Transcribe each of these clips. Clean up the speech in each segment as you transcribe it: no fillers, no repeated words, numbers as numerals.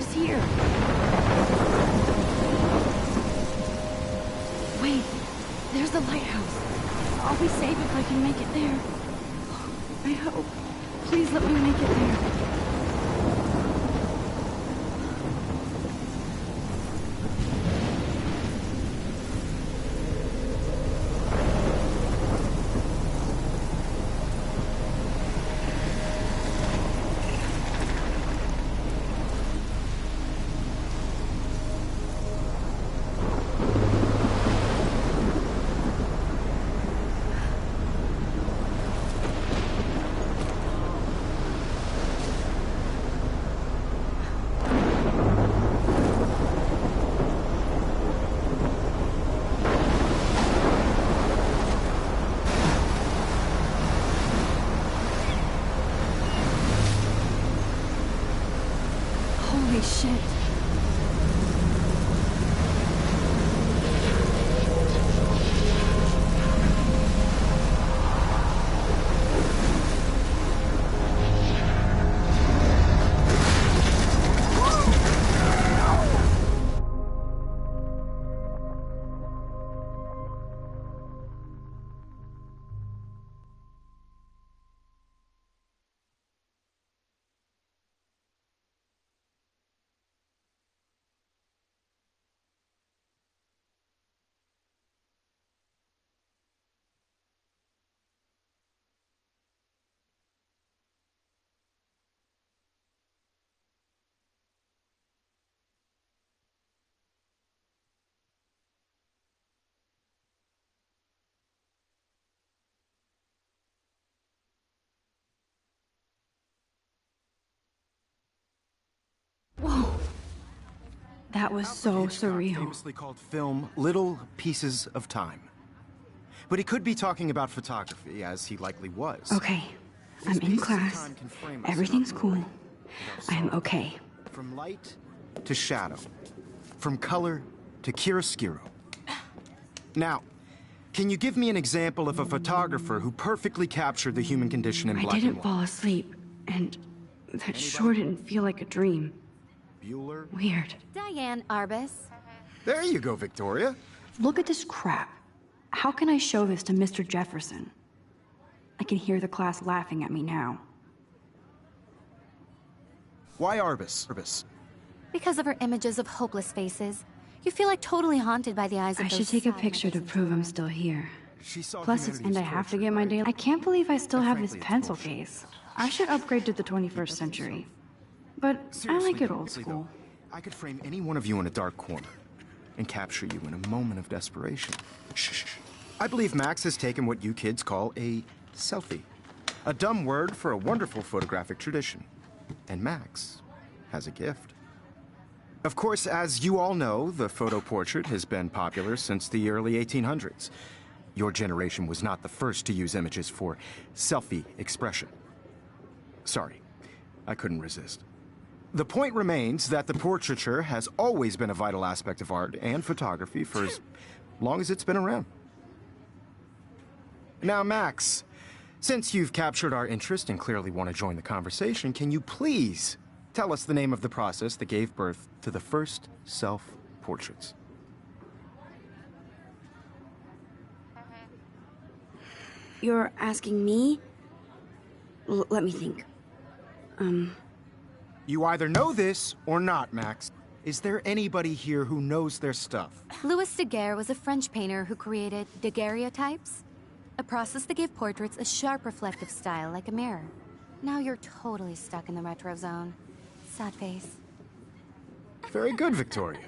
is here. Wait, there's the lighthouse. I'll be safe if I can make it there. I hope. Please let me make it there. Holy shit. Whoa. That was so surreal. Famously called film Little Pieces of Time. But he could be talking about photography, as he likely was. Okay, I'm in class. Everything's cool. I am okay. From light to shadow. From color to chiaroscuro. Now, can you give me an example of a photographer who perfectly captured the human condition in black and white? I didn't fall asleep, and that sure didn't feel like a dream. Bueller? Weird. Diane Arbus. There you go, Victoria. Look at this crap. How can I show this to Mr. Jefferson? I can hear the class laughing at me now. Why Arbus? Because of her images of hopeless faces. You feel like totally haunted by the eyes of I those should take a silent picture to images. prove I'm still here. Plus, it's, and I have to torture, get my right? daily. I can't believe I still have this frankly, it's pencil bullshit. case. I should upgrade to the 21st century. But I like it old seriously, school. though, I could frame any one of you in a dark corner and capture you in a moment of desperation. Shh. I believe Max has taken what you kids call a selfie. A dumb word for a wonderful photographic tradition. And Max has a gift. Of course, as you all know, the photo portrait has been popular since the early 1800s. Your generation was not the first to use images for selfie expression. Sorry, I couldn't resist. The point remains that the portraiture has always been a vital aspect of art and photography for as long as it's been around. Now, Max, since you've captured our interest and clearly want to join the conversation, can you please tell us the name of the process that gave birth to the first self-portraits? You're asking me? Let me think. You either know this or not, Max. Is there anybody here who knows their stuff? Louis Daguerre was a French painter who created daguerreotypes, a process that gave portraits a sharp reflective style like a mirror. Now you're totally stuck in the retro zone. Sad face. Very good, Victoria.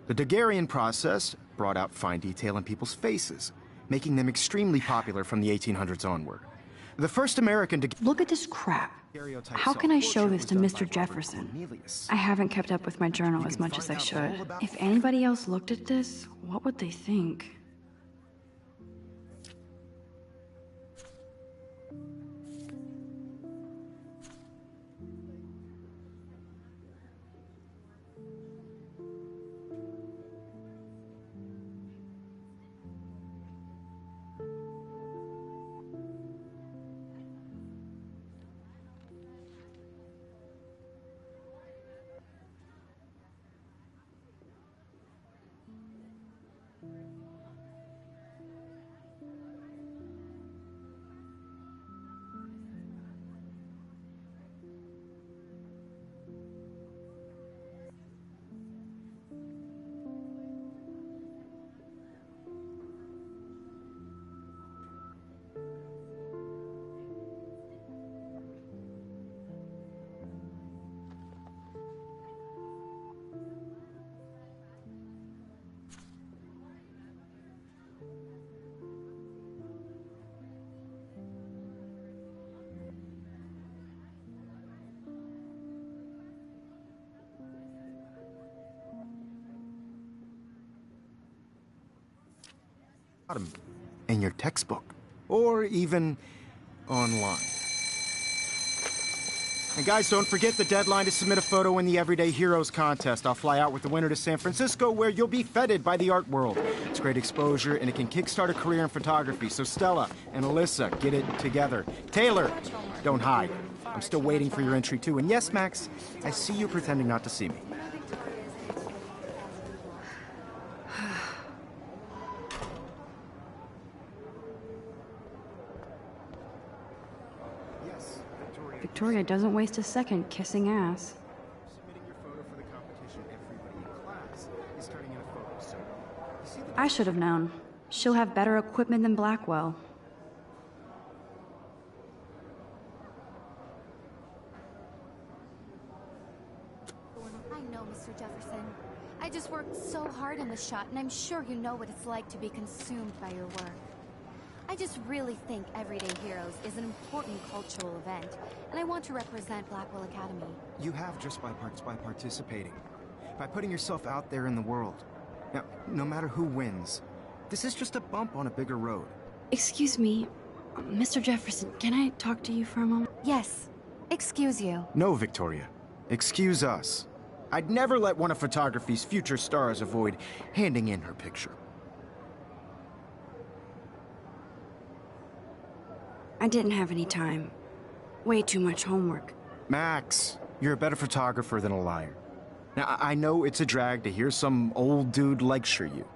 The Daguerrean process brought out fine detail in people's faces, making them extremely popular from the 1800s onward. The first American Look at this crap. How can I show this to Mr. Jefferson? I haven't kept up with my journal as much as I should. If anybody else looked at this, what would they think? in your textbook, or even online. And guys, don't forget the deadline to submit a photo in the Everyday Heroes contest. I'll fly out with the winner to San Francisco, where you'll be feted by the art world. It's great exposure, and it can kickstart a career in photography. So Stella and Alyssa, get it together. Taylor, don't hide. I'm still waiting for your entry, too. And yes, Max, I see you pretending not to see me. Victoria doesn't waste a second kissing ass. Submitting your photo for the competition, everybody in class is turning in a photo, so you see the... I should have known. She'll have better equipment than Blackwell. I know, Mr. Jefferson. I just worked so hard in the shot, and I'm sure you know what it's like to be consumed by your work. I just really think Everyday Heroes is an important cultural event, and I want to represent Blackwell Academy. You have just by participating. By putting yourself out there in the world. Now, no matter who wins, this is just a bump on a bigger road. Excuse me, Mr. Jefferson, can I talk to you for a moment? Yes. Excuse you. No, Victoria. Excuse us. I'd never let one of photography's future stars avoid handing in her picture. I didn't have any time. Way too much homework. Max, you're a better photographer than a liar. Now, I know it's a drag to hear some old dude lecture you,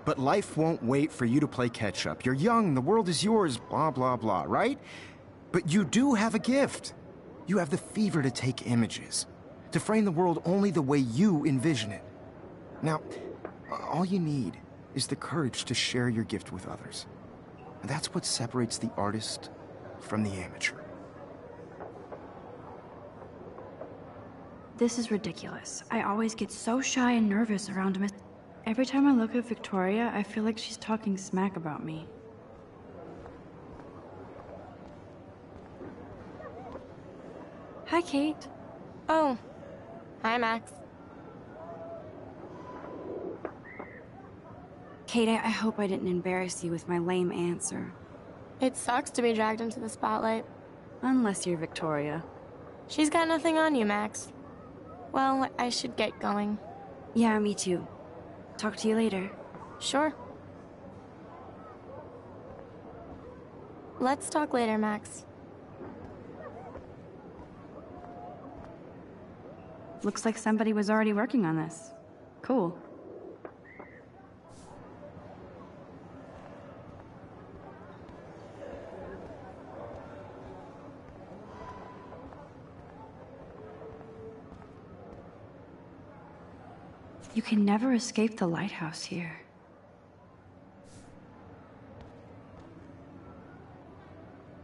but life won't wait for you to play catch-up. You're young, the world is yours, blah, blah, blah, right? But you do have a gift. You have the fever to take images, to frame the world only the way you envision it. Now, all you need is the courage to share your gift with others. And that's what separates the artist from the amateur. This is ridiculous. I always get so shy and nervous around Miss... Every time I look at Victoria, I feel like she's talking smack about me. Hi, Kate. Oh. Hi, Max. Kate, I hope I didn't embarrass you with my lame answer. It sucks to be dragged into the spotlight. Unless you're Victoria. She's got nothing on you, Max. Well, I should get going. Yeah, me too. Talk to you later. Sure. Let's talk later, Max. Looks like somebody was already working on this. Cool. You can never escape the lighthouse here.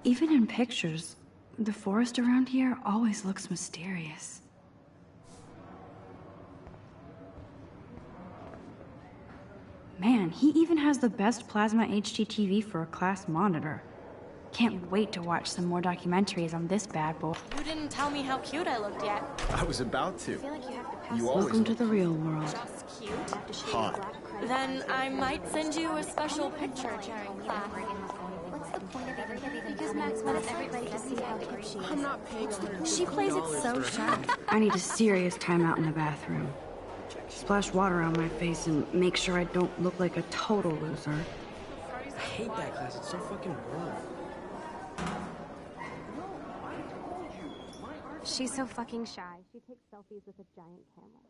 Even in pictures, the forest around here always looks mysterious. Man, he even has the best plasma HDTV for a class monitor. Can't wait to watch some more documentaries on this bad boy. You didn't tell me how cute I looked yet. I was about to. I feel like you have to pass. You always Welcome to the real world. Just cute. hot. Then I might send you a special picture during class. What's the point of everything? Because Max wants everybody to see how cute she is. I'm not paying She plays it so sharp. I need a serious timeout in the bathroom. Splash water on my face and make sure I don't look like a total loser. I hate that class. It's so fucking boring. She's so fucking shy. She takes selfies with a giant camera.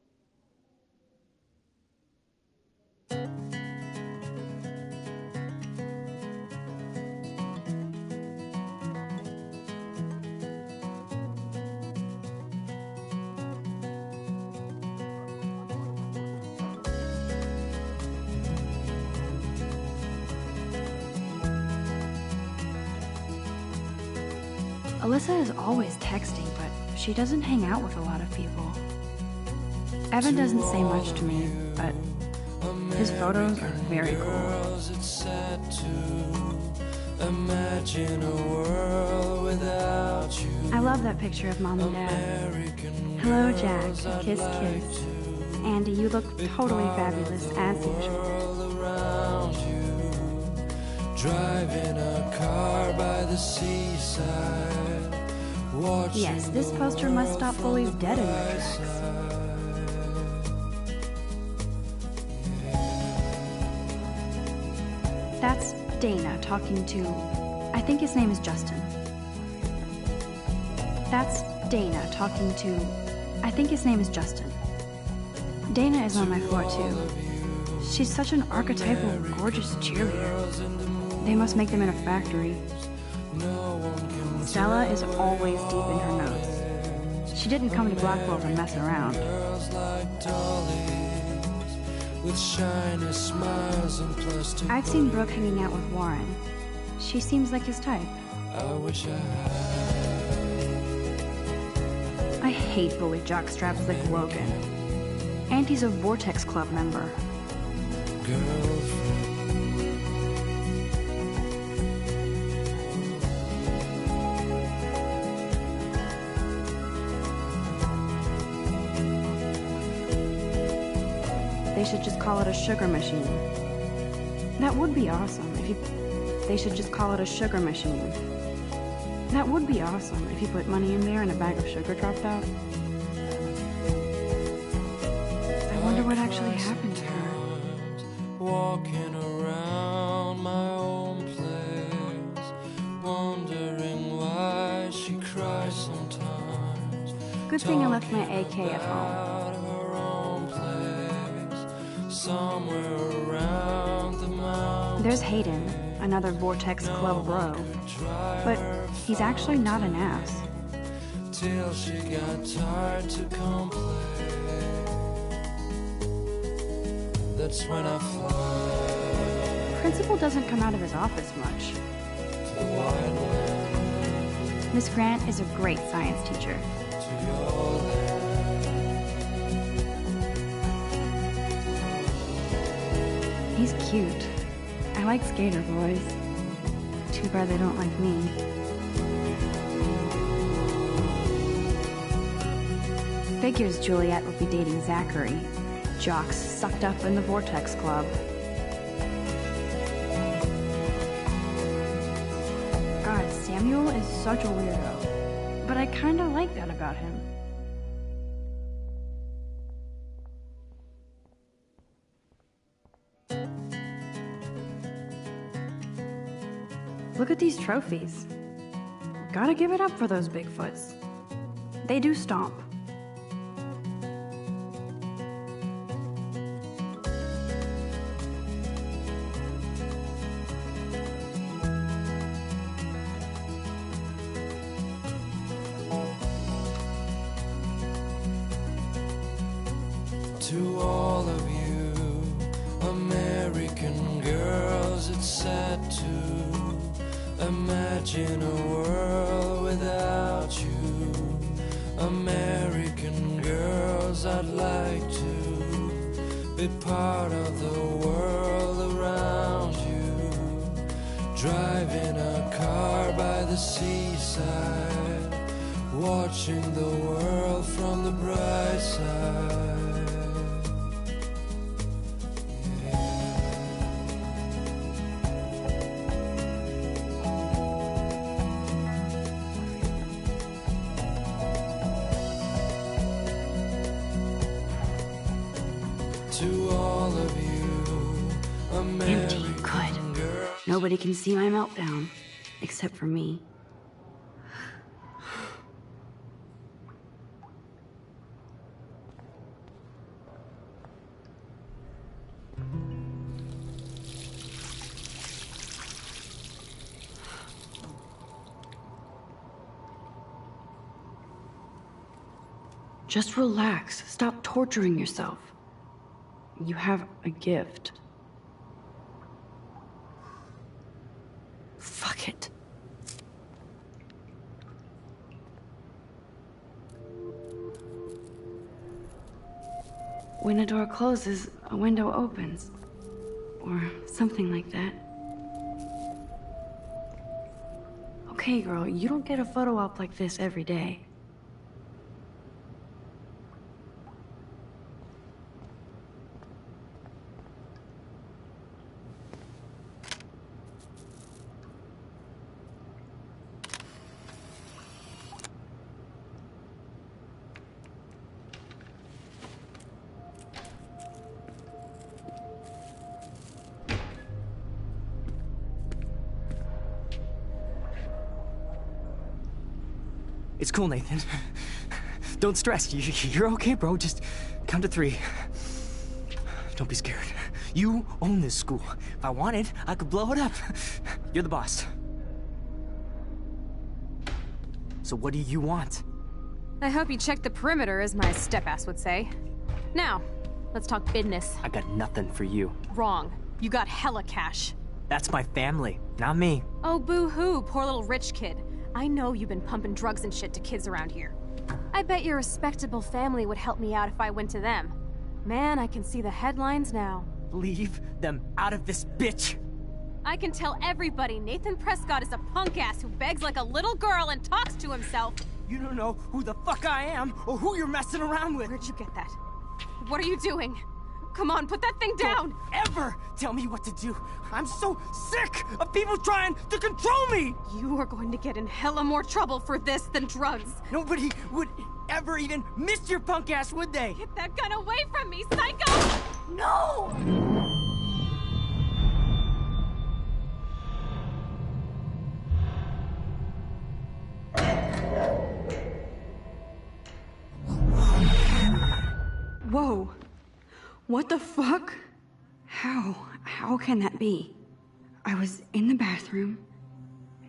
Alyssa is always texting, but she doesn't hang out with a lot of people. Evan doesn't say much to me, but his photos are very cool. I love that picture of Mom and Dad. Hello, Jack. Kiss, kiss. Andy, you look totally fabulous, as usual. Driving a car by the seaside. Yes, this poster must stop bullies dead in their tracks. That's Dana talking to... I think his name is Justin. That's Dana talking to... I think his name is Justin. Dana is on my floor too. She's such an archetypal, gorgeous cheerleader. They must make them in a factory. Stella is always deep in her notes. She didn't come to Blackwell to mess around. I've seen Brooke hanging out with Warren. She seems like his type. I hate bully jockstraps like Logan. And he's a Vortex Club member. They should just call it a sugar machine. That would be awesome if you... They should just call it a sugar machine. That would be awesome if you put money in there and a bag of sugar dropped out. I wonder what actually happened to her. Walking around my own place, wondering why she cries sometimes. Good thing I left my AK at home. Somewhere around the mountain. There's Hayden, another Vortex Club bro. But he's actually not an ass. Till she got tired to complain. That's when I fly. Principal doesn't come out of his office much. Miss Grant is a great science teacher. He's cute. I like skater boys. Too bad they don't like me. Figures Juliet would be dating Zachary. Jocks sucked up in the Vortex Club. God, Samuel is such a weirdo. But I kinda like that about him. Look at these trophies. Gotta give it up for those Bigfoots. They do stomp. To all of you American girls, it's sad to imagine a world without you. American girls, I'd like to be part of the world around you. Driving a car by the seaside, watching the world from the bright side. To all of you, Empty, American good. girls. Nobody can see my meltdown, except for me. Just relax. Stop torturing yourself. You have a gift. Fuck it. When a door closes, a window opens. Or something like that. Okay, girl, you don't get a photo op like this every day. It's cool, Nathan. Don't stress. You're okay, bro. Just count to 3. Don't be scared. You own this school. If I wanted, I could blow it up. You're the boss. So what do you want? I hope you checked the perimeter, as my step-ass would say. Now, let's talk business. I got nothing for you. Wrong. You got hella cash. That's my family, not me. Oh, boo-hoo, poor little rich kid. I know you've been pumping drugs and shit to kids around here. I bet your respectable family would help me out if I went to them. Man, I can see the headlines now. Leave them out of this bitch! I can tell everybody Nathan Prescott is a punk ass who begs like a little girl and talks to himself. You don't know who the fuck I am or who you're messing around with. Where'd you get that? What are you doing? Come on, put that thing down! Don't ever tell me what to do. I'm so sick of people trying to control me! You are going to get in hella more trouble for this than drugs. Nobody would ever even miss your punk ass, would they? Get that gun away from me, psycho! No! Whoa. What the fuck? How can that be? I was in the bathroom.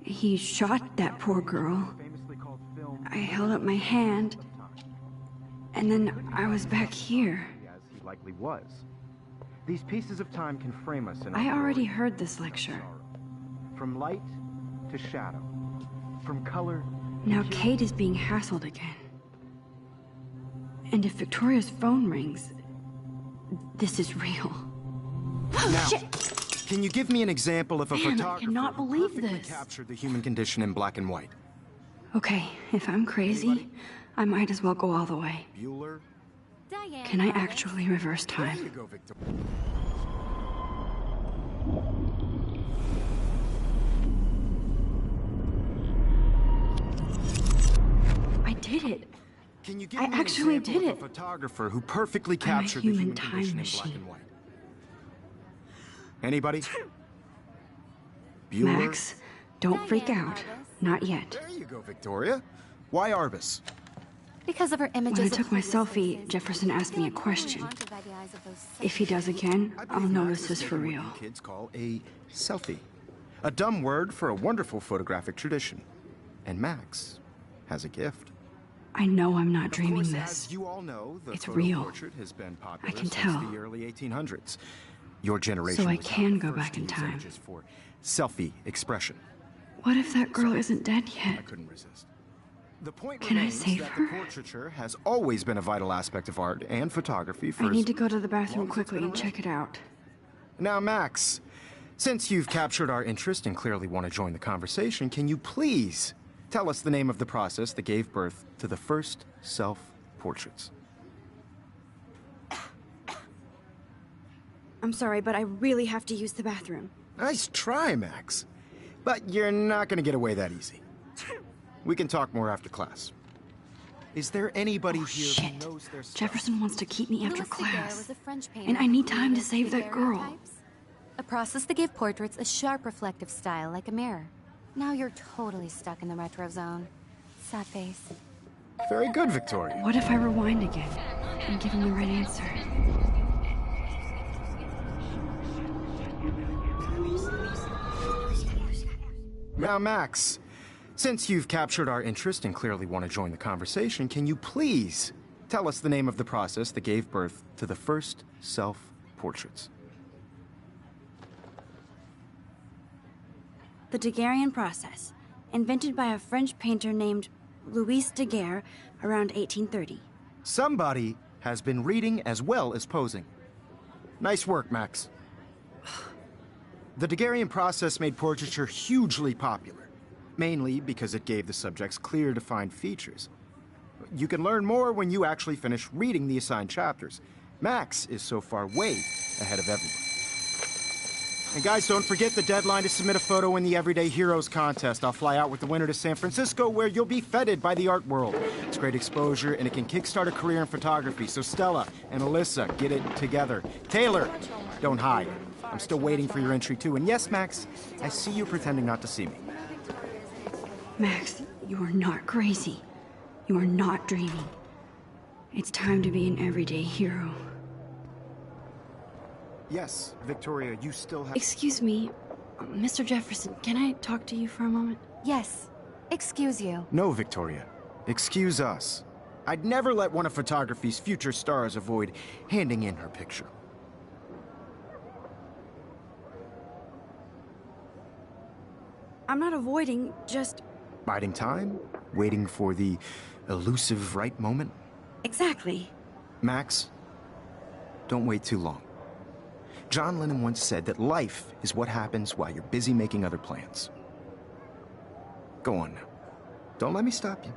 He shot that poor girl. I held up my hand. And then I was back here. As he likely was. These pieces of time can frame us in I our already glory heard this lecture. From light to shadow. From color to Now hue. Kate is being hassled again. And if Victoria's phone rings, this is real. Now, Shit! can you give me an example of a Man, I photographer cannot who believe perfectly this. captured the human condition in black and white? Okay, if I'm crazy, I might as well go all the way. Bueller? Diane. Can I Roberts. actually reverse There you time? go, Victor. I did it. Can you give I me an actually example did of it. a photographer who perfectly I'm a captured the human human time condition in black machine. and white? Anybody? Bueller? Max, don't freak Diane out. Arbus. Not yet. There you go, Victoria. Why Arbus? Because of her images. When I of took my holy selfie, faces, Jefferson asked I feel me a like I'm question. haunted by the eyes of those If he does again, I I'll believe know Max this is is for making real. what you kids call a selfie. A dumb word for a wonderful photographic tradition. And Max has a gift. I know I'm not Of dreaming course, this. as you all know, the It's photo real. portrait has been popular I can since tell. the early 1800s. Your generation So I was can not the go first back to in use time. images for selfie expression. What if that girl isn't dead I yet? couldn't resist. The point Can I remains save that her? the portraiture has always been a vital aspect of art and photography for I as need to go to the long bathroom as it's quickly been and around. check it out. Now, Max, since you've captured our interest and clearly want to join the conversation, can you please tell us the name of the process that gave birth to the first self-portraits? I'm sorry, but I really have to use the bathroom. Nice try, Max. But you're not going to get away that easy. We can talk more after class. Is there anybody Oh, here shit. who knows their stuff? Jefferson wants to keep me after Louis Daguerre class. was a French painter And I need who time to created save that girl. daguerreotypes, a process that gave portraits a sharp reflective style like a mirror. Now you're totally stuck in the retro zone. Sad face. Very good, Victoria. What if I rewind again and give him the right answer? Now, Max, since you've captured our interest and clearly want to join the conversation, can you please tell us the name of the process that gave birth to the first self-portraits? The Daguerrean process, invented by a French painter named Louis Daguerre around 1830. Somebody has been reading as well as posing. Nice work, Max. The Daguerrean process made portraiture hugely popular, mainly because it gave the subjects clear, defined features. You can learn more when you actually finish reading the assigned chapters. Max is so far way ahead of everyone. And guys, don't forget the deadline to submit a photo in the Everyday Heroes contest. I'll fly out with the winner to San Francisco, where you'll be feted by the art world. It's great exposure, and it can kickstart a career in photography. So Stella and Alyssa, get it together. Taylor, don't hide. I'm still waiting for your entry, too. And yes, Max, I see you pretending not to see me. Max, you are not crazy. You are not dreaming. It's time to be an everyday hero. Yes, Victoria, you still have... Excuse me, Mr. Jefferson, can I talk to you for a moment? Yes. Excuse you. No, Victoria. Excuse us. I'd never let one of photography's future stars avoid handing in her picture. I'm not avoiding, just... Biding time? Waiting for the elusive right moment? Exactly. Max, don't wait too long. John Lennon once said that life is what happens while you're busy making other plans. Go on now. Don't let me stop you.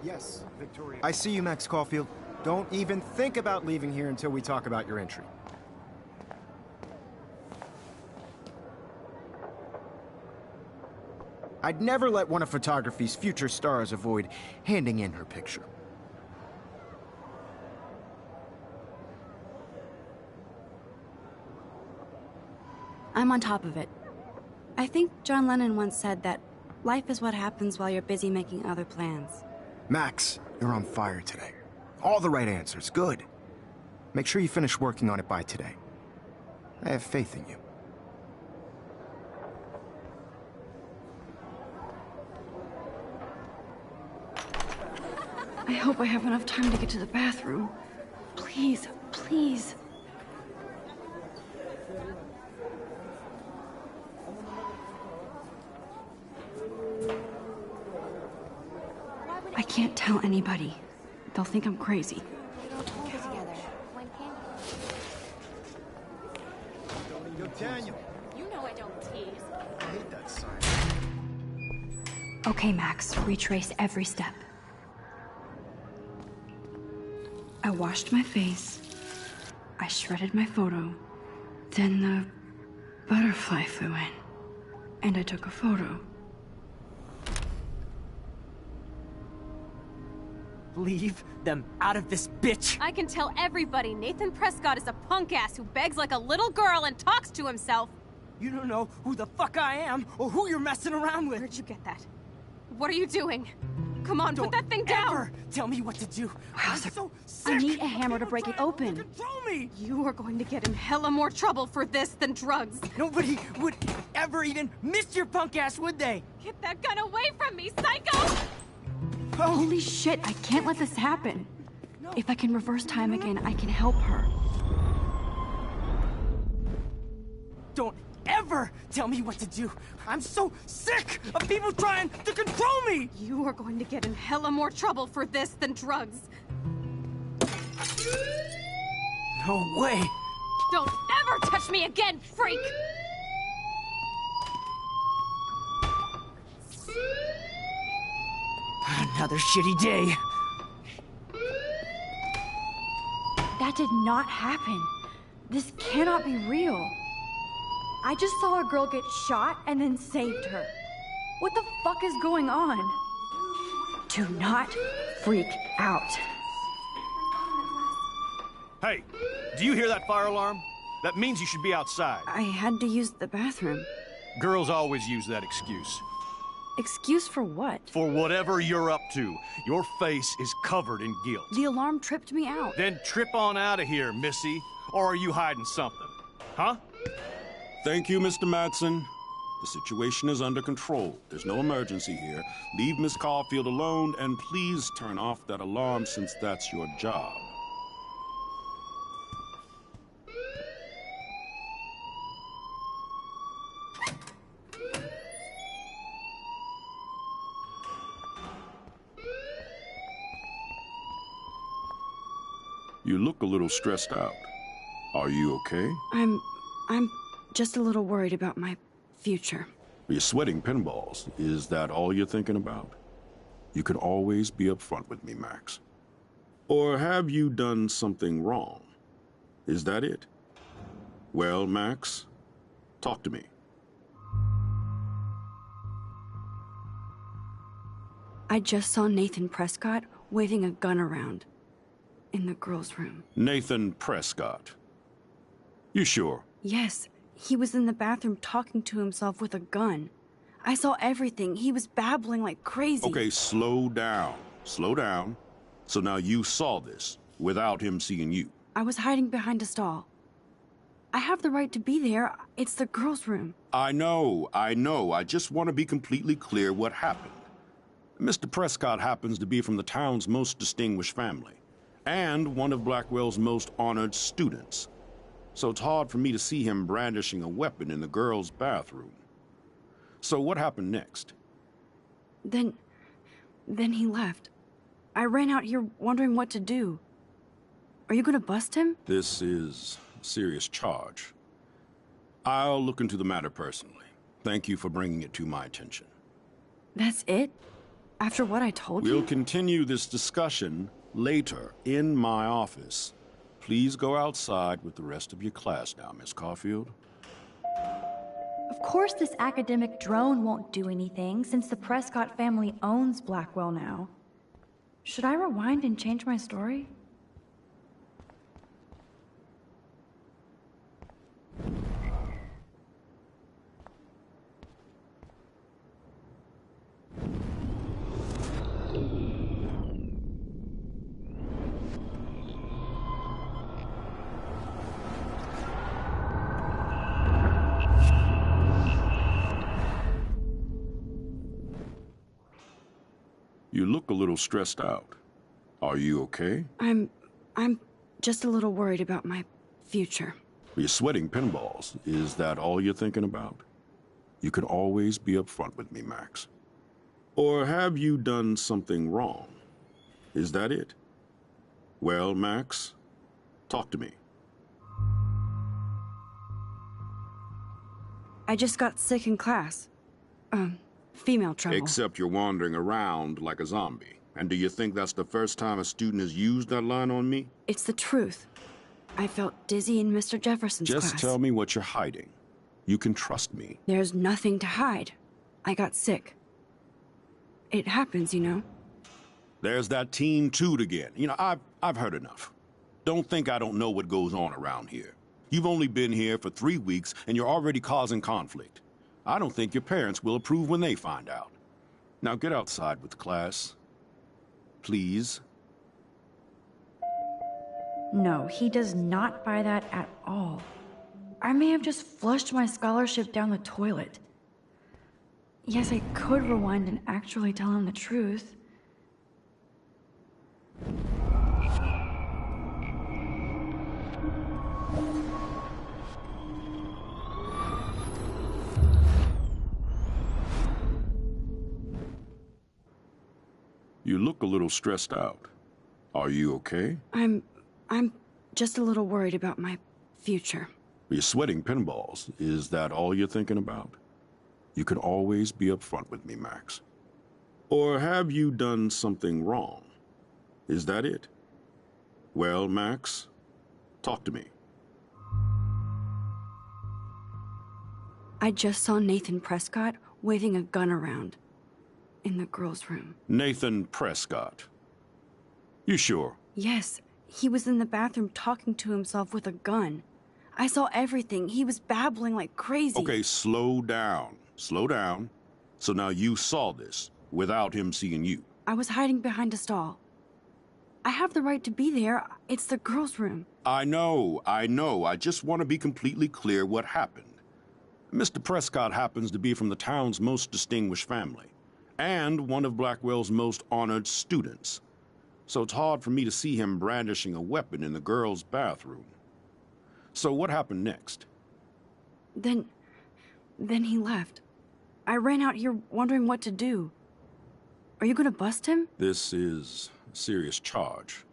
Yes, Victoria. I see you, Max Caulfield. Don't even think about leaving here until we talk about your entry. I'd never let one of photography's future stars avoid handing in her picture. I'm on top of it. I think John Lennon once said that life is what happens while you're busy making other plans. Max, you're on fire today. All the right answers. Good. Make sure you finish working on it by today. I have faith in you. I hope I have enough time to get to the bathroom. Please, please. I can't tell anybody. They'll think I'm crazy. Yo, Daniel. You know I don't tease. I hate that sign. Okay, Max, retrace every step. I washed my face. I shredded my photo. Then the butterfly flew in. And I took a photo. Leave them out of this, bitch! I can tell everybody Nathan Prescott is a punk ass who begs like a little girl and talks to himself. You don't know who the fuck I am or who you're messing around with. Where'd you get that? What are you doing? Come on, Don't put that thing down! Ever tell me what to do. I'm so sick I need a of hammer to people break it trying open. to control me. You are going to get in hella more trouble for this than drugs. Nobody would ever even miss your punk ass, would they? Get that gun away from me, psycho! Oh, Holy shit, I can't let this happen. If I can reverse time again, I can help her. don't ever tell me what to do. I'm so sick of people trying to control me! You are going to get in hella more trouble for this than drugs. No way. Don't ever touch me again, freak! Another shitty day. That did not happen. This cannot be real. I just saw a girl get shot and then saved her. What the fuck is going on? Do not freak out. Hey, do you hear that fire alarm? That means you should be outside. I had to use the bathroom. Girls always use that excuse. Excuse for what? For whatever you're up to, your face is covered in guilt. The alarm tripped me out. Then trip on out of here, Missy. Or are you hiding something? Huh? Thank you, Mr. Madsen. The situation is under control. There's no emergency here. Leave Miss Caulfield alone, and please turn off that alarm since that's your job. You look a little stressed out. Are you okay? I'm just a little worried about my future. You're sweating pinballs. Is that all you're thinking about? You can always be upfront with me, Max. Or have you done something wrong? Is that it? Well, Max, talk to me. I just saw Nathan Prescott waving a gun around in the girls' room. Nathan Prescott. You sure? Yes, he was in the bathroom talking to himself with a gun. I saw everything. He was babbling like crazy. Okay, slow down. Slow down. So now you saw this without him seeing you. I was hiding behind a stall. I have the right to be there. It's the girls' room. I know. I just want to be completely clear what happened. Mr. Prescott happens to be from the town's most distinguished family, and one of Blackwell's most honored students. So it's hard for me to see him brandishing a weapon in the girls' bathroom. So what happened next? Then he left. I ran out here wondering what to do. Are you gonna bust him? This is a serious charge. I'll look into the matter personally. Thank you for bringing it to my attention. That's it? After what I told you? We'll continue this discussion later in my office. Please go outside with the rest of your class now, Miss Caulfield. Of course this academic drone won't do anything, since the Prescott family owns Blackwell now. Should I rewind and change my story? You look a little stressed out. Are you okay? I'm just a little worried about my future. You're sweating pinballs. Is that all you're thinking about? You can always be upfront with me, Max. Or have you done something wrong? Is that it? Well, Max, talk to me. I just got sick in class. Female trouble. Except you're wandering around like a zombie. And do you think that's the first time a student has used that line on me? It's the truth. I felt dizzy in Mr. Jefferson's class. Just tell me what you're hiding. You can trust me. There's nothing to hide. I got sick. It happens, you know. There's that teen toot again. You know, I've heard enough. Don't think I don't know what goes on around here. You've only been here for 3 weeks and you're already causing conflict. I don't think your parents will approve when they find out. Now get outside with class. Please. No, he does not buy that at all. I may have just flushed my scholarship down the toilet. Yes, I could rewind and actually tell him the truth. You look a little stressed out. Are you okay? I'm just a little worried about my future. You're sweating pinballs. Is that all you're thinking about? You can always be upfront with me, Max. Or have you done something wrong? Is that it? Well, Max, talk to me. I just saw Nathan Prescott waving a gun around in the girls' room. Nathan Prescott. You sure? Yes, he was in the bathroom talking to himself with a gun. I saw everything. He was babbling like crazy. Okay, slow down. Slow down. So now you saw this without him seeing you. I was hiding behind a stall. I have the right to be there. It's the girls' room. I know. I just want to be completely clear what happened. Mr. Prescott happens to be from the town's most distinguished family, and one of Blackwell's most honored students. So it's hard for me to see him brandishing a weapon in the girls' bathroom. So what happened next? Then he left. I ran out here wondering what to do. Are you gonna bust him? This is a serious charge.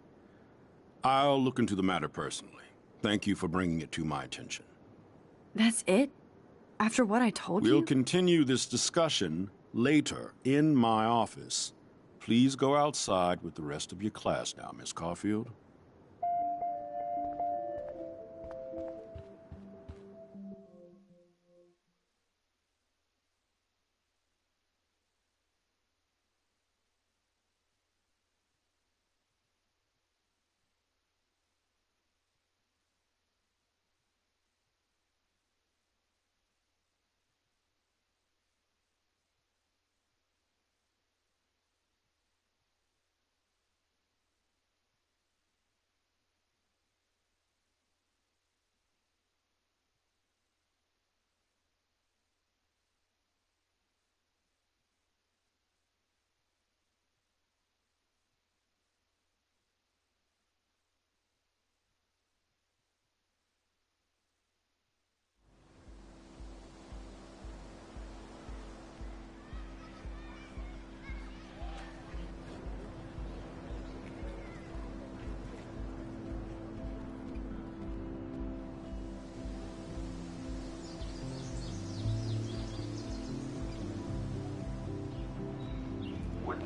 I'll look into the matter personally. Thank you for bringing it to my attention. That's it? After what I told you? We'll continue this discussion later in my office. Please go outside with the rest of your class now, Miss Caulfield.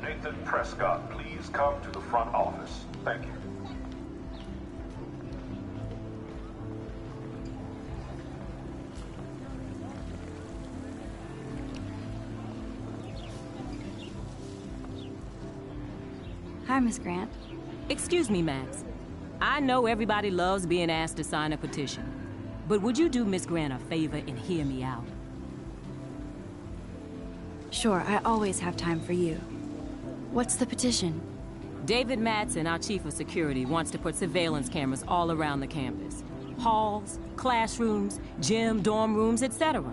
Nathan Prescott, please come to the front office. Thank you. Hi, Miss Grant. Excuse me, Max. I know everybody loves being asked to sign a petition, but would you do Miss Grant a favor and hear me out? Sure, I always have time for you. What's the petition? David Madsen, our chief of security, wants to put surveillance cameras all around the campus. Halls, classrooms, gym, dorm rooms, etc.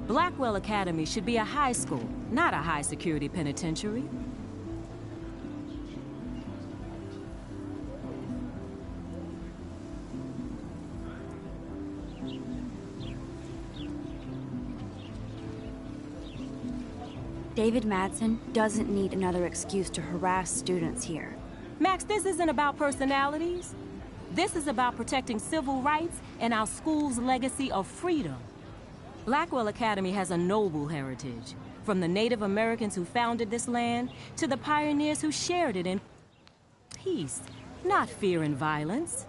Blackwell Academy should be a high school, not a high-security penitentiary. David Madsen doesn't need another excuse to harass students here. Max, this isn't about personalities. This is about protecting civil rights and our school's legacy of freedom. Blackwell Academy has a noble heritage, from the Native Americans who founded this land to the pioneers who shared it in peace, not fear and violence.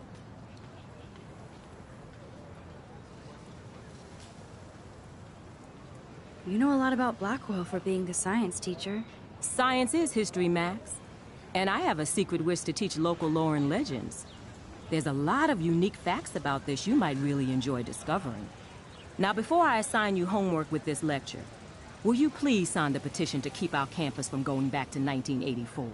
You know a lot about Blackwell for being the science teacher. Science is history, Max. And I have a secret wish to teach local lore and legends. There's a lot of unique facts about this you might really enjoy discovering. Now, before I assign you homework with this lecture, will you please sign the petition to keep our campus from going back to 1984?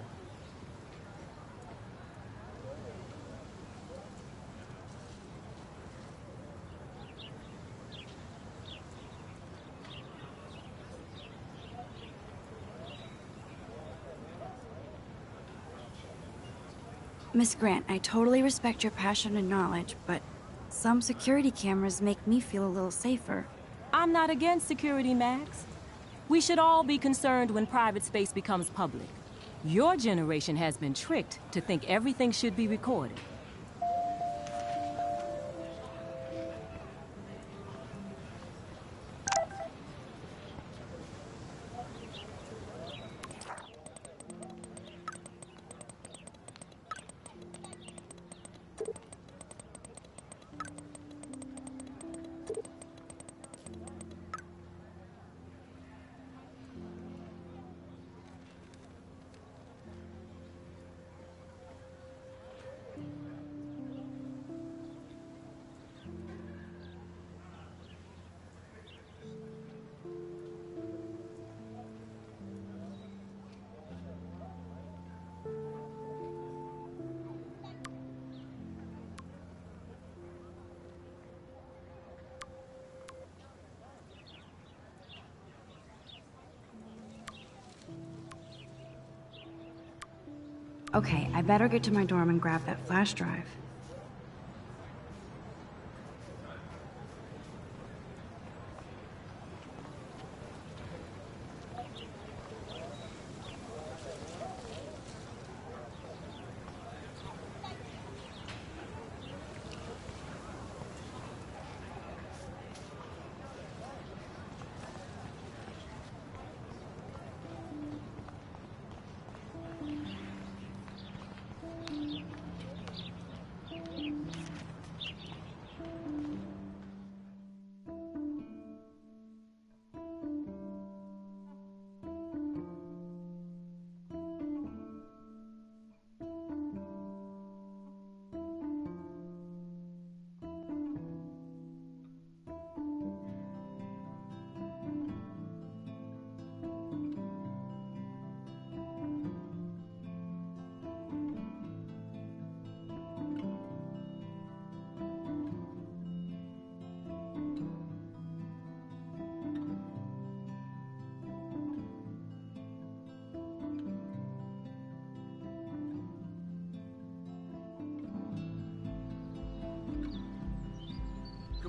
Miss Grant, I totally respect your passion and knowledge, but some security cameras make me feel a little safer. I'm not against security, Max. We should all be concerned when private space becomes public. Your generation has been tricked to think everything should be recorded. Okay, I better get to my dorm and grab that flash drive.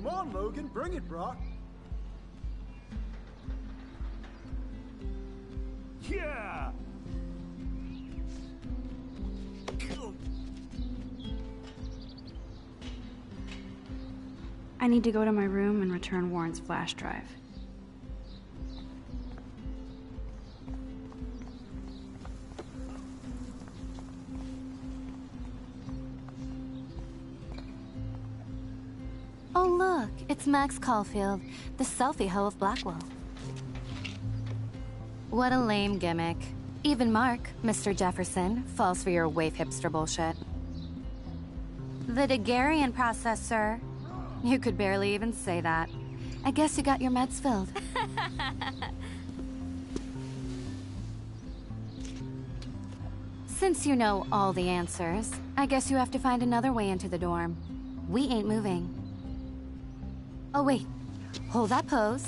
Come on, Logan, bring it, Brock. Yeah! I need to go to my room and return Warren's flash drive. it's Max Caulfield, the selfie hoe of Blackwell. What a lame gimmick. Even Mark, Mr. Jefferson, falls for your waif hipster bullshit. The Daguerrean process, sir. You could barely even say that. I guess you got your meds filled. Since you know all the answers, I guess you have to find another way into the dorm. We ain't moving. Oh wait, hold that pose.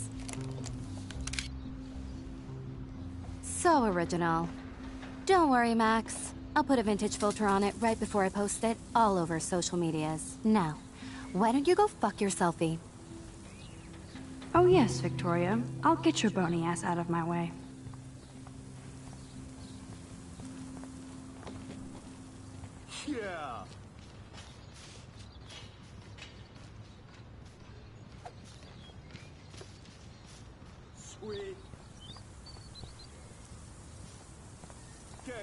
So original. Don't worry, Max. I'll put a vintage filter on it right before I post it all over social medias. Now, why don't you go fuck your selfie? Oh yes, Victoria. I'll get your bony ass out of my way. Yeah. Sweet. Okay.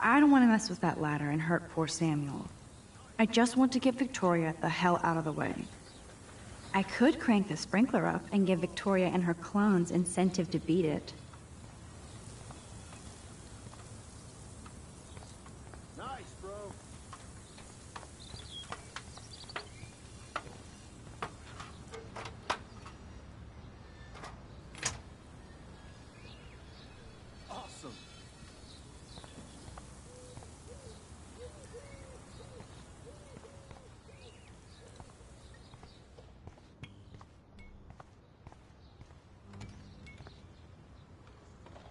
I don't want to mess with that ladder and hurt poor Samuel. I just want to get Victoria the hell out of the way. I could crank the sprinkler up and give Victoria and her clones incentive to beat it. Nice, bro. Awesome.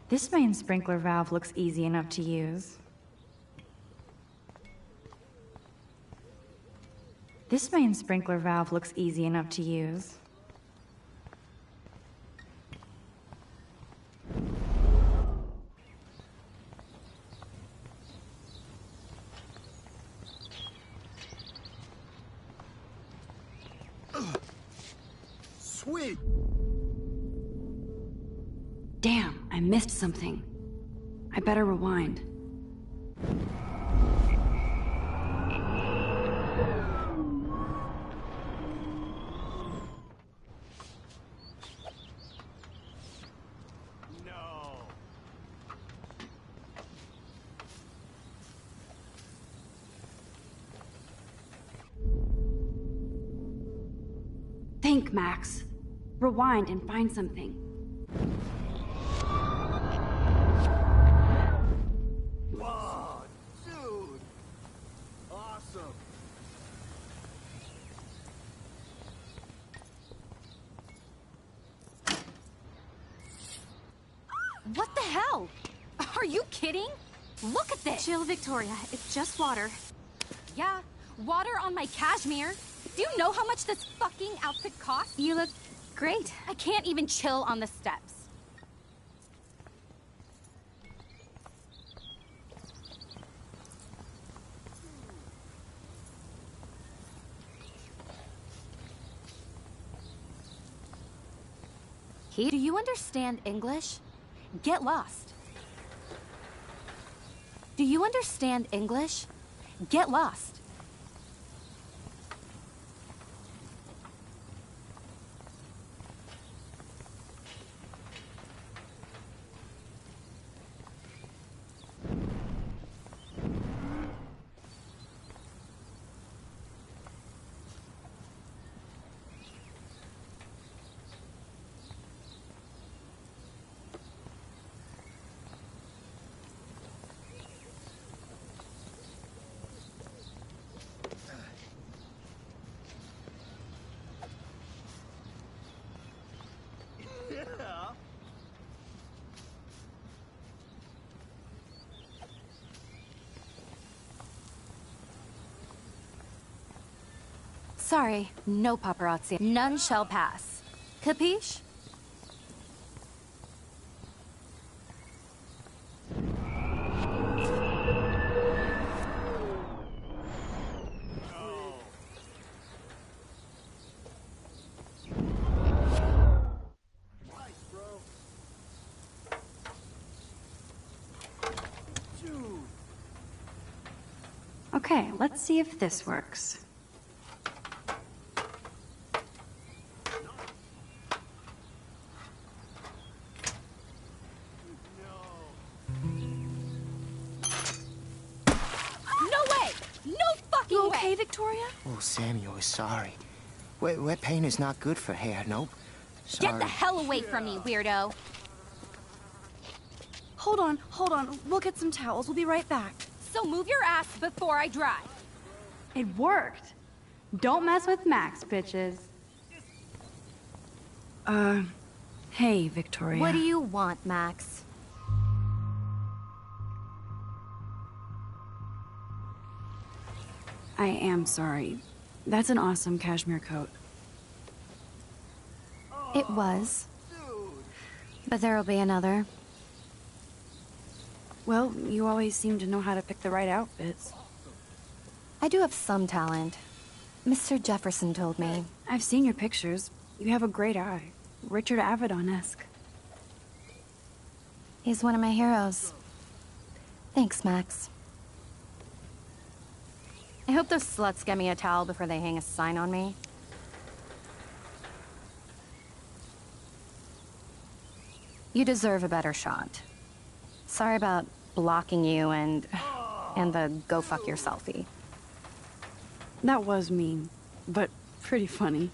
This main sprinkler valve looks easy enough to use. This main sprinkler valve looks easy enough to use. Sweet. Damn, I missed something. I better rewind. No. Think, Max. Rewind and find something. Wow, dude. Awesome. What the hell? Are you kidding? Look at this! Chill, Victoria. It's just water. Yeah, water on my cashmere. Do you know how much this fucking outfit costs? You look great. I can't even chill on the steps. Do you understand English? Get lost. Do you understand English? Get lost. Yeah. Sorry, no paparazzi. None shall pass. Capiche? Nice, bro. Dude. Okay, let's see if this works. No way! No fucking You way! okay, Victoria? Oh, Samuel is sorry. Wet paint is not good for hair, nope. Sorry. Get the hell away from me, weirdo! Hold on. We'll get some towels. We'll be right back. So move your ass before I drive. It worked. Don't mess with Max, bitches. Hey, Victoria. What do you want, Max? I am sorry. That's an awesome cashmere coat. It was. But there'll be another. Well, you always seem to know how to pick the right outfits. I do have some talent. Mr. Jefferson told me. I've seen your pictures. You have a great eye. Richard Avedon-esque. He's one of my heroes. Thanks, Max. I hope those sluts get me a towel before they hang a sign on me. You deserve a better shot. Sorry about blocking you and the go fuck yourselfie. That was mean, but pretty funny.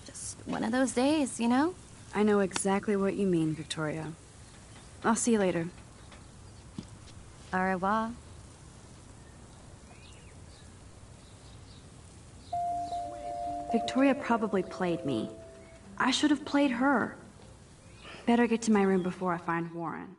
Just one of those days, you know? I know exactly what you mean, Victoria. I'll see you later. Au revoir. Victoria probably played me. I should have played her. Better get to my room before I find Warren.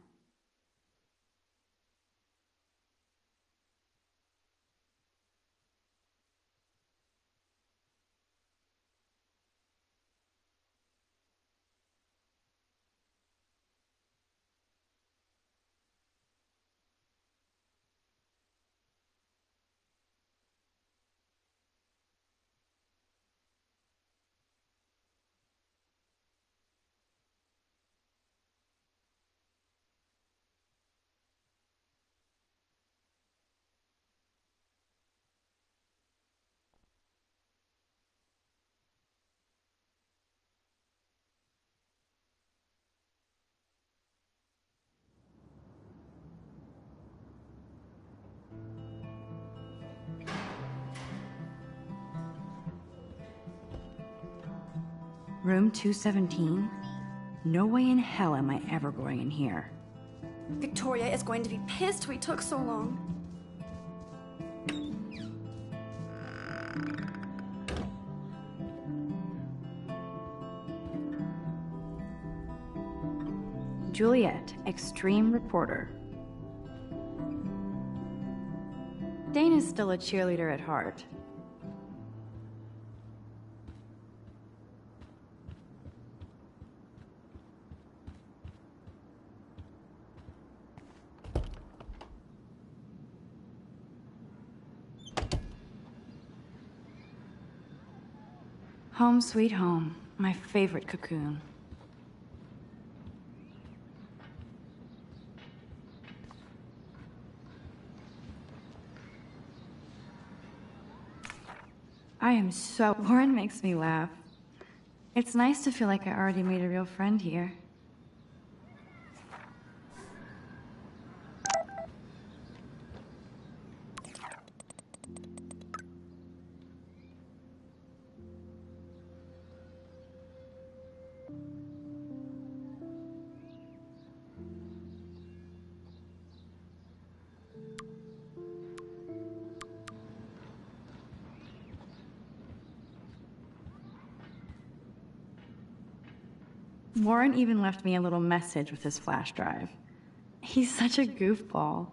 Room 217? No way in hell am I ever going in here. Victoria is going to be pissed we took so long. Juliet, extreme reporter. Dana's still a cheerleader at heart. Home sweet home, my favorite cocoon. I am so... Warren makes me laugh. It's nice to feel like I already made a real friend here. Warren even left me a little message with his flash drive. He's such a goofball.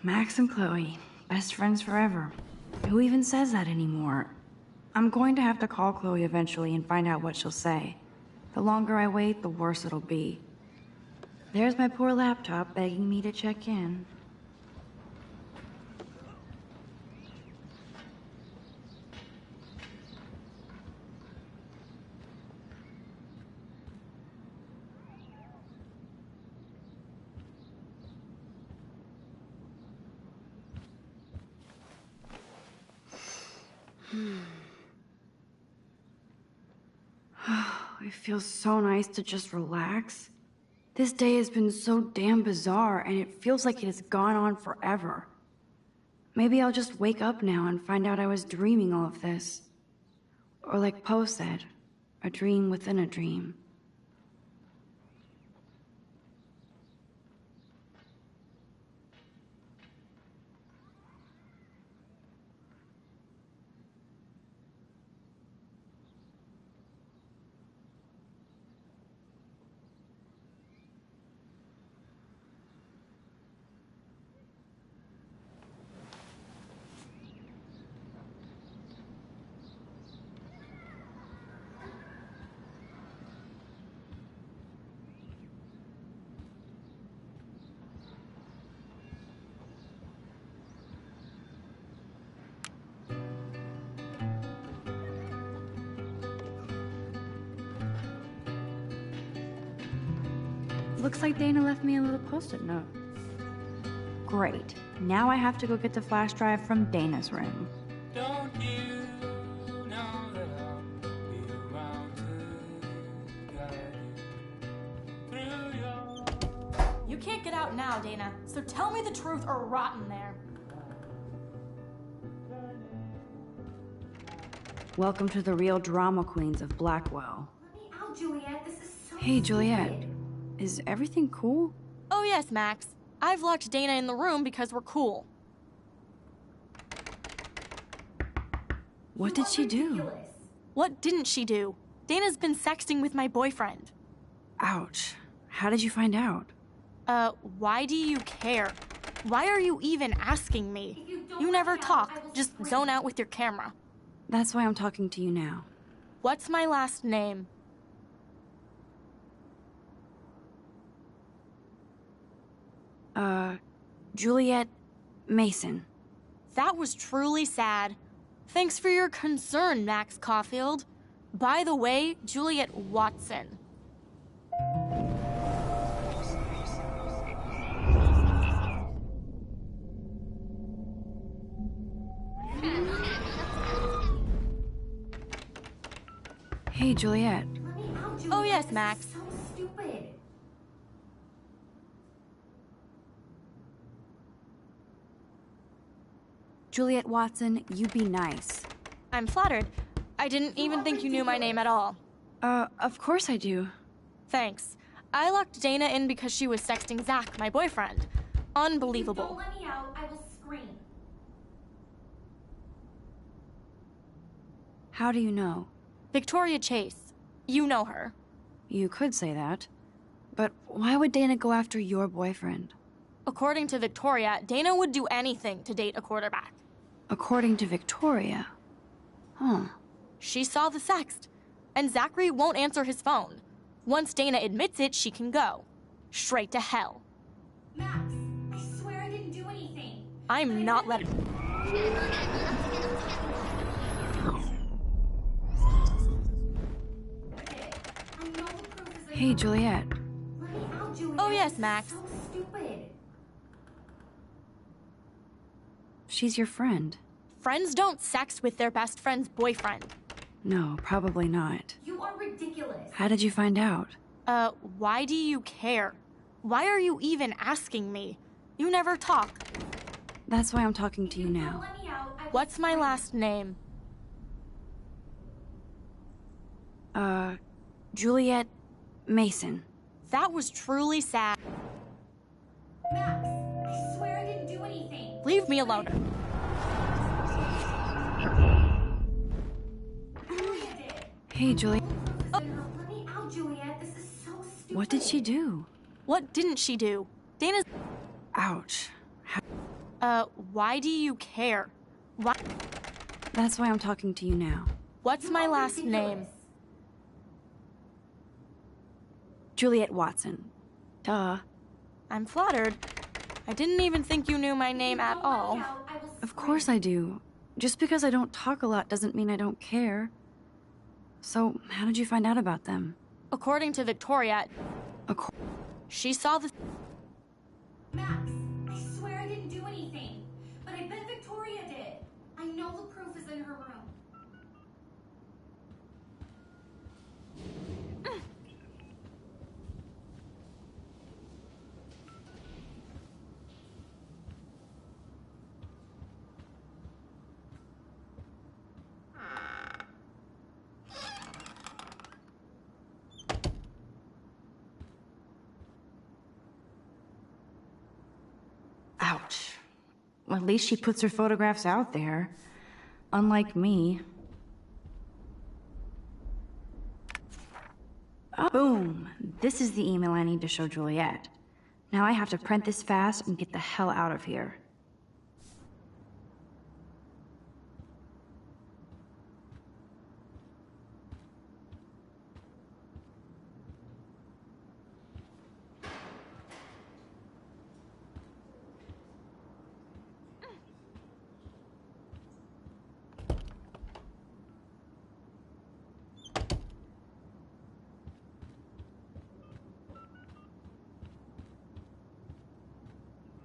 Max and Chloe, best friends forever. Who even says that anymore? I'm going to have to call Chloe eventually and find out what she'll say. The longer I wait, the worse it'll be. There's my poor laptop begging me to check in. It feels so nice to just relax. This day has been so damn bizarre, and it feels like it has gone on forever. Maybe I'll just wake up now and find out I was dreaming all of this. Or like Poe said, a dream within a dream. Looks like Dana left me a little post-it note. Great. Now I have to go get the flash drive from Dana's room. Don't you know that I'll be around to guide you through your... You can't get out now, Dana, so tell me the truth or rot in there. Welcome to the real drama queens of Blackwell. Let me out, Juliet. This is so Hey, Juliet. Is everything cool? Oh yes, Max. I've locked Dana in the room because we're cool. What did she do? What didn't she do? Dana's been sexting with my boyfriend. Ouch. How did you find out? Why do you care? Why are you even asking me? You never talk, just zone out with your camera. That's why I'm talking to you now. What's my last name? Juliet Mason. That was truly sad. Thanks for your concern, Max Caulfield. By the way, Juliet Watson. Hey, Juliet. Oh yes, Max. So stupid. Juliet Watson, you be nice. I'm flattered. I didn't even think you knew my name at all. Of course I do. Thanks. I locked Dana in because she was sexting Zach, my boyfriend. Unbelievable. Don't let me out, I will scream. How do you know? Victoria Chase. You know her. You could say that. But why would Dana go after your boyfriend? According to Victoria, Dana would do anything to date a quarterback. According to Victoria? Huh. She saw the sext. And Zachary won't answer his phone. Once Dana admits it, she can go. Straight to hell. Max, I swear I didn't do anything. I'm not letting... Hey, Juliet. Let me out, Juliet. Oh yes, Max. So stupid. She's your friend. Friends don't sex with their best friend's boyfriend. No, probably not. You are ridiculous. How did you find out? Why do you care? Why are you even asking me? You never talk. That's why I'm talking to you now. Let me out, I will What's my scream. last name? Juliet Mason. That was truly sad. Max, I swear I didn't do anything. Leave me alone. Julia did. Hey, Juliet. Let me out, Juliet. This is so stupid. What did she do? What didn't she do? Dana's... Ouch. Why do you care? Why? That's why I'm talking to you now. What's my last name? Juliet Watson. Duh. I'm flattered. I didn't even think you knew my name at all. Of course I do. Just because I don't talk a lot doesn't mean I don't care. So, how did you find out about them? According to Victoria, she saw the... Max, I swear I didn't do anything. But I bet Victoria did. I know the proof is in her room. Ouch. Well, at least she puts her photographs out there. Unlike me. Oh, boom. This is the email I need to show Juliet. Now I have to print this fast and get the hell out of here.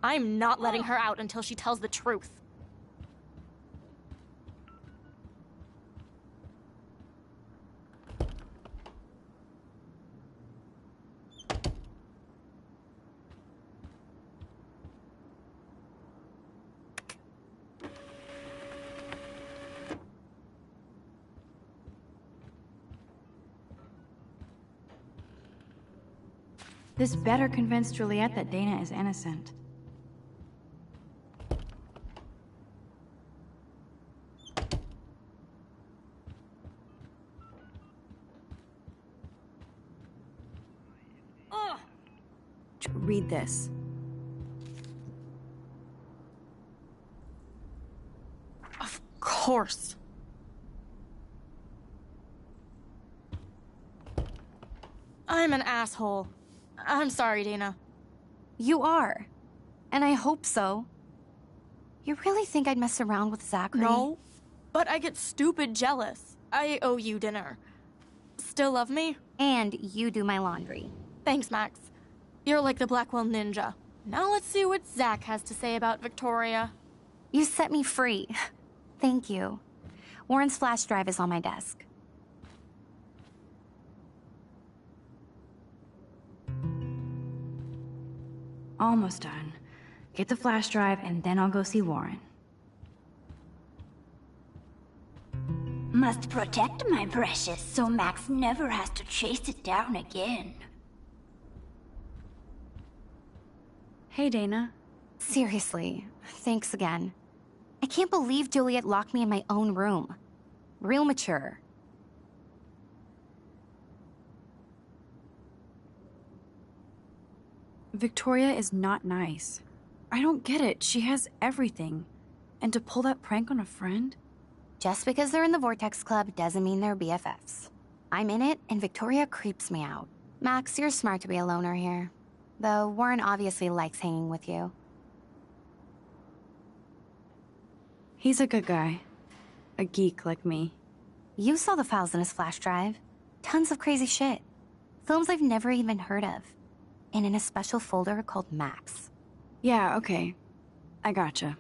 I'm not letting her out until she tells the truth. This better convince Juliet that Dana is innocent. Read this. Of course. I'm an asshole. I'm sorry, Dana. You are. And I hope so. You really think I'd mess around with Zachary? No, but I get stupid jealous. I owe you dinner. Still love me? And you do my laundry. Thanks, Max. You're like the Blackwell Ninja. Now let's see what Zach has to say about Victoria. You set me free. Thank you. Warren's flash drive is on my desk. Almost done. Get the flash drive and then I'll go see Warren. Must protect my precious so Max never has to chase it down again. Hey, Dana. Seriously, thanks again. I can't believe Juliet locked me in my own room. Real mature. Victoria is not nice. I don't get it. She has everything. And to pull that prank on a friend? Just because they're in the Vortex Club doesn't mean they're BFFs. I'm in it, and Victoria creeps me out. Max, you're smart to be a loner here. Though Warren obviously likes hanging with you. He's a good guy. A geek like me. You saw the files in his flash drive. Tons of crazy shit. Films I've never even heard of. And in a special folder called Max. Yeah, okay. I gotcha.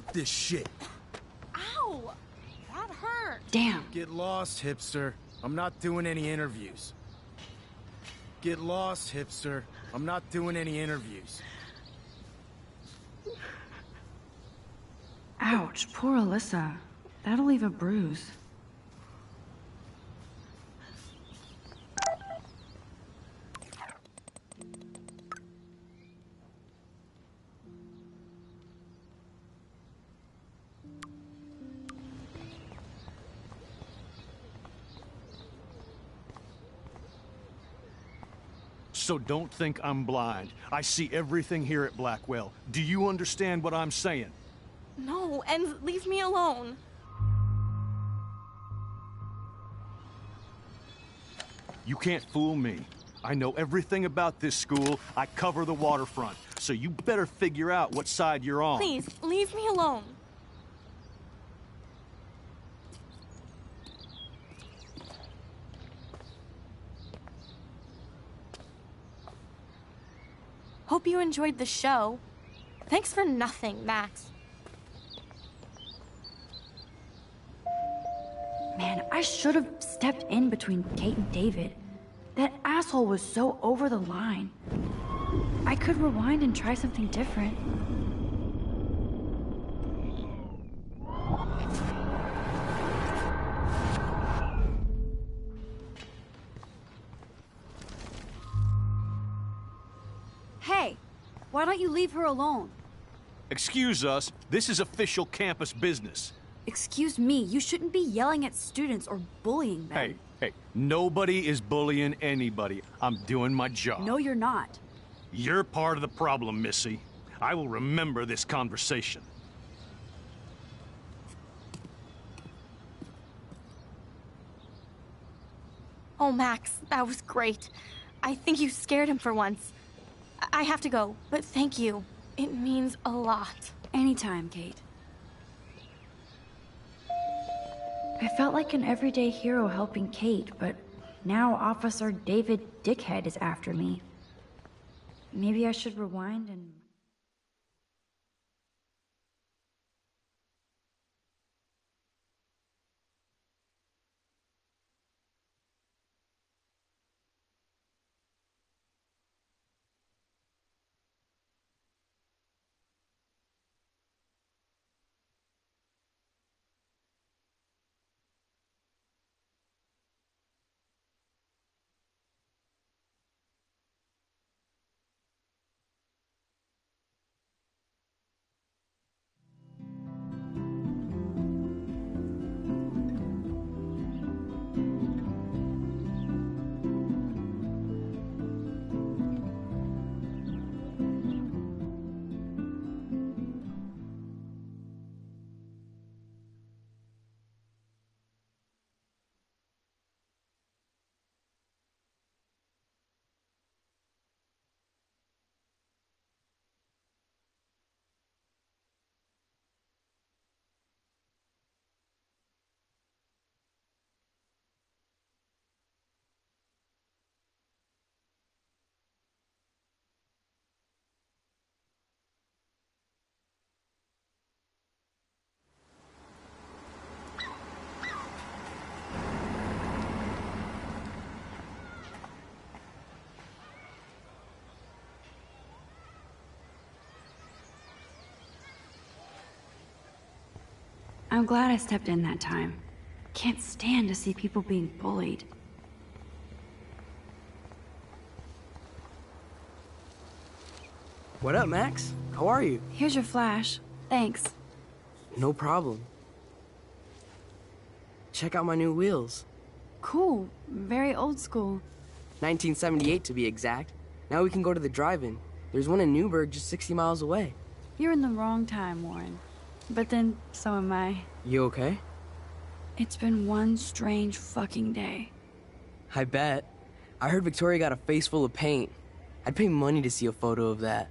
Fuck this shit. Ow! That hurt. Damn. Get lost, hipster. I'm not doing any interviews. Get lost, hipster. I'm not doing any interviews. Ouch, poor Alyssa. That'll leave a bruise. So don't think I'm blind. I see everything here at Blackwell. Do you understand what I'm saying? No, and leave me alone. You can't fool me. I know everything about this school. I cover the waterfront. So you better figure out what side you're on. Please, leave me alone. Hope you enjoyed the show. Thanks for nothing, Max. Man, I should have stepped in between Kate and David. That asshole was so over the line. I could rewind and try something different. Hey, why don't you leave her alone? Excuse us, this is official campus business. Excuse me, you shouldn't be yelling at students or bullying them. Hey, nobody is bullying anybody. I'm doing my job. No, you're not. You're part of the problem, Missy. I will remember this conversation. Oh, Max, that was great. I think you scared him for once. I have to go, but thank you. It means a lot. Anytime, Kate. I felt like an everyday hero helping Kate, but now Officer David Dickhead is after me. Maybe I should rewind and... I'm glad I stepped in that time. Can't stand to see people being bullied. What up, Max? How are you? Here's your flash. Thanks. No problem. Check out my new wheels. Cool. Very old school. 1978 to be exact. Now we can go to the drive-in. There's one in Newburgh just 60 miles away. You're in the wrong time, Warren. But then, so am I. You okay? It's been one strange fucking day. I bet. I heard Victoria got a face full of paint. I'd pay money to see a photo of that.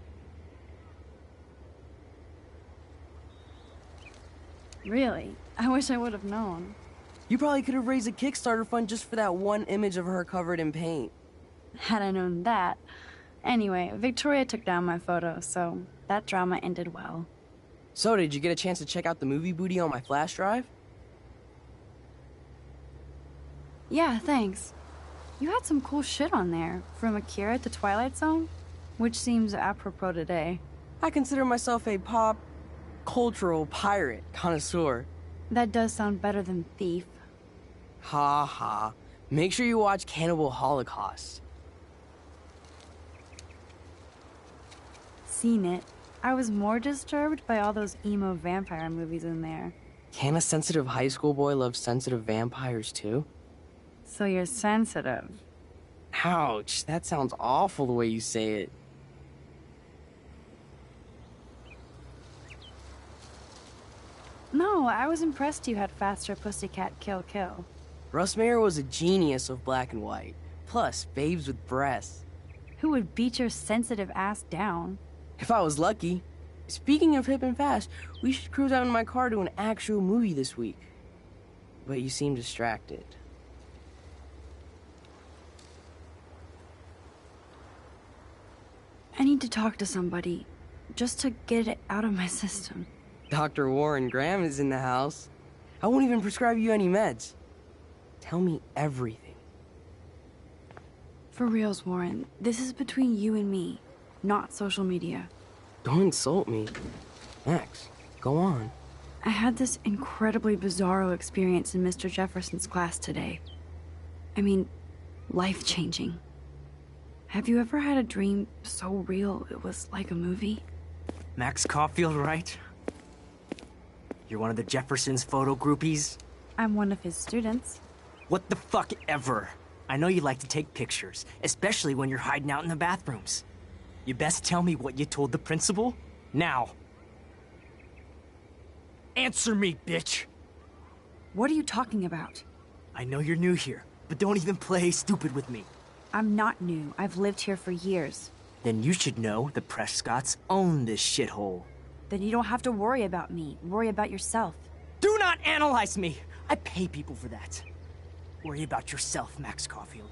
Really? I wish I would have known. You probably could have raised a Kickstarter fund just for that one image of her covered in paint. Had I known that. Anyway, Victoria took down my photo, so that drama ended well. So, did you get a chance to check out the movie booty on my flash drive? Yeah, thanks. You had some cool shit on there, from Akira to Twilight Zone, which seems apropos today. I consider myself a pop cultural pirate connoisseur. That does sound better than thief. Ha ha. Make sure you watch Cannibal Holocaust. Seen it. I was more disturbed by all those emo vampire movies in there. Can a sensitive high school boy love sensitive vampires too? So you're sensitive. Ouch, that sounds awful the way you say it. No, I was impressed you had faster Pussycat Kill Kill. Russ Meyer was a genius of black and white. Plus, babes with breasts. Who would beat your sensitive ass down? If I was lucky. Speaking of hip and fast, we should cruise out in my car to an actual movie this week. But you seem distracted. I need to talk to somebody, just to get it out of my system. Dr. Warren Graham is in the house. I won't even prescribe you any meds. Tell me everything. For reals, Warren, this is between you and me, not social media. Don't insult me. Max, go on. I had this incredibly bizarro experience in Mr. Jefferson's class today. I mean, life-changing. Have you ever had a dream so real it was like a movie? Max Caulfield, right? You're one of the Jefferson's photo groupies? I'm one of his students. What the fuck ever? I know you like to take pictures, especially when you're hiding out in the bathrooms. You best tell me what you told the principal, now. Answer me, bitch! What are you talking about? I know you're new here, but don't even play stupid with me. I'm not new. I've lived here for years. Then you should know the Prescotts own this shithole. Then you don't have to worry about me. Worry about yourself. Do not analyze me! I pay people for that. Worry about yourself, Max Caulfield.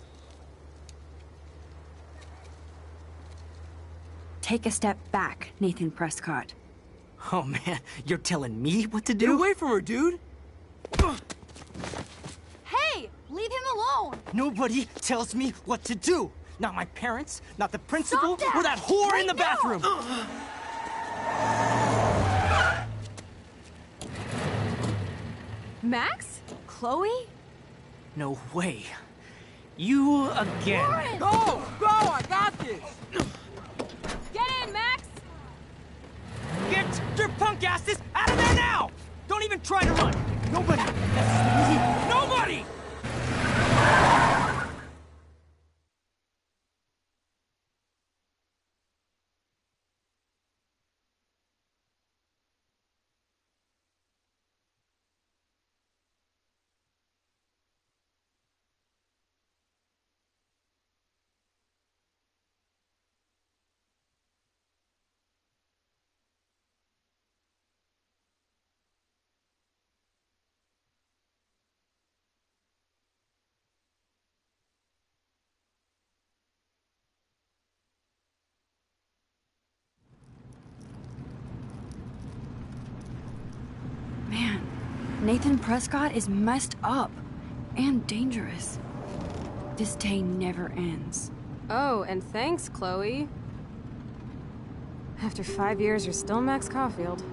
Take a step back, Nathan Prescott. Oh man, you're telling me what to do? Get away from her, dude! Hey! Leave him alone! Nobody tells me what to do! Not my parents, not the principal, Stop that! or that whore Right in the now! bathroom! Max? Chloe? No way. You again. Warren! Go! Go! I got this! Get in, Max! Get your punk asses out of there now! Don't even try to run! Nobody messes with me! Nobody! Man, Nathan Prescott is messed up and dangerous. This day never ends. Oh, and thanks, Chloe. After 5 years, you're still Max Caulfield.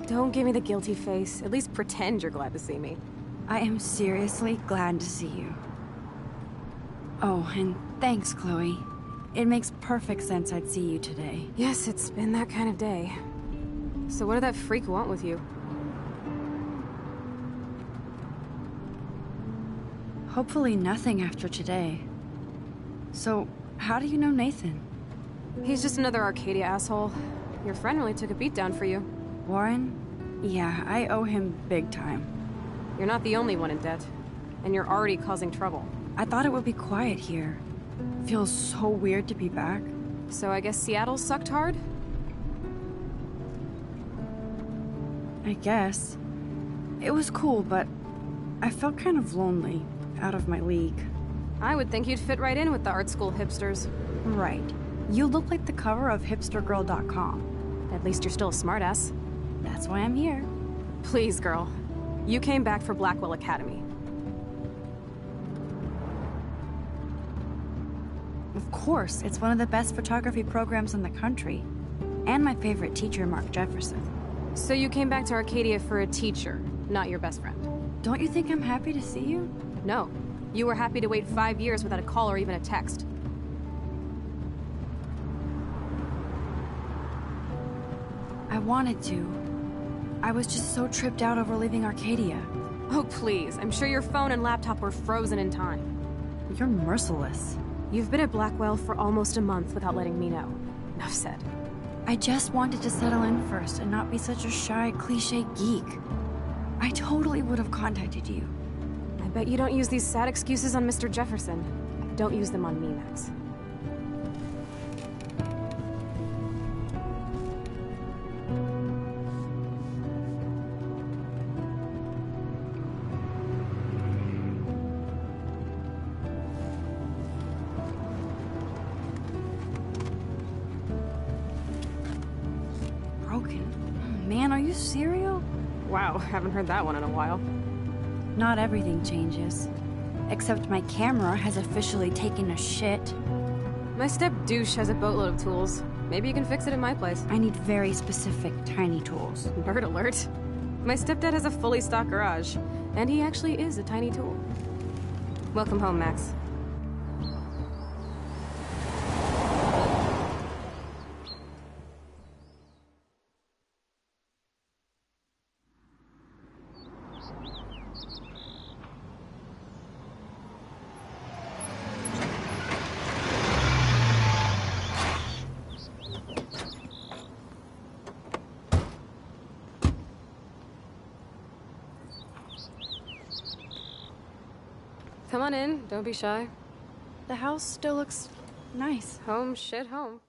Don't give me the guilty face. At least pretend you're glad to see me. I am seriously glad to see you. Oh, and thanks, Chloe. It makes perfect sense I'd see you today. Yes, it's been that kind of day. So what did that freak want with you? Hopefully nothing after today. So, how do you know Nathan? He's just another Arcadia asshole. Your friend really took a beat down for you. Warren? Yeah, I owe him big time. You're not the only one in debt. And you're already causing trouble. I thought it would be quiet here. Feels so weird to be back. So I guess Seattle sucked hard? I guess. It was cool, but I felt kind of lonely, out of my league. I would think you'd fit right in with the art school hipsters. Right. You look like the cover of hipstergirl.com. At least you're still a smartass. That's why I'm here. Please, girl. You came back for Blackwell Academy. Of course, it's one of the best photography programs in the country. And my favorite teacher, Mark Jefferson. So you came back to Arcadia for a teacher, not your best friend. Don't you think I'm happy to see you? No. You were happy to wait 5 years without a call or even a text. I wanted to. I was just so tripped out over leaving Arcadia. Oh, please. I'm sure your phone and laptop were frozen in time. You're merciless. You've been at Blackwell for almost a month without letting me know. Enough said. I just wanted to settle in first and not be such a shy, cliché geek. I totally would have contacted you. I bet you don't use these sad excuses on Mr. Jefferson. Don't use them on me, Max. Broken? Man, are you serial? Wow, haven't heard that one in a while. Not everything changes. Except my camera has officially taken a shit. My step-douche has a boatload of tools. Maybe you can fix it in my place. I need very specific, tiny tools. Bird alert. My stepdad has a fully stocked garage, and he actually is a tiny tool. Welcome home, Max. Come on in, don't be shy. The house still looks nice. Home shit home.